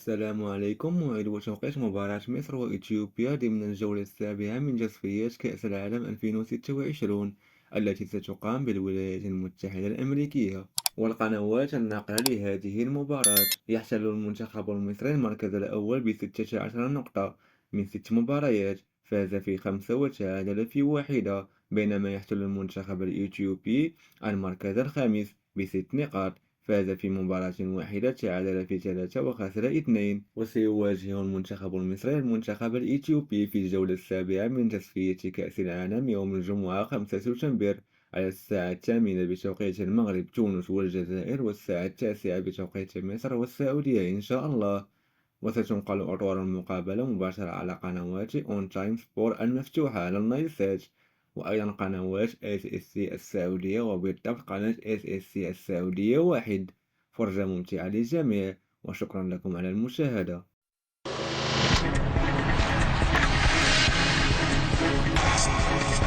السلام عليكم. موعد وتوقيت مباراة مصر وإثيوبيا ضمن الجولة السابعة من تصفيات كأس العالم 2026 التي ستقام بالولايات المتحدة الأمريكية. والقنوات الناقلة لهذه المباراة يحتل المنتخب المصري المركز الأول ب16 نقطة من 6 مباريات، فاز في 5 وتعادل في واحدة، بينما يحتل المنتخب الإثيوبي المركز الخامس ب6 نقاط، فاز في مباراة واحدة، تعادل في 3 وخسر 2. وسيواجه المنتخب المصري المنتخب الإثيوبي في الجولة السابعة من تصفية كأس العالم يوم الجمعة 5 سبتمبر على الساعة 8 بتوقيت المغرب، تونس والجزائر، والساعة 9 بتوقيت مصر والسعودية إن شاء الله. وستنقل أطوار المقابلة مباشرة على قنوات أون تايم سبور المفتوحة على النايل سات، وأيضا قنوات اس اس سي السعودية، وبالضبط قناة اس اس سي السعودية واحد. فرجة ممتعة للجميع، وشكرا لكم على المشاهدة.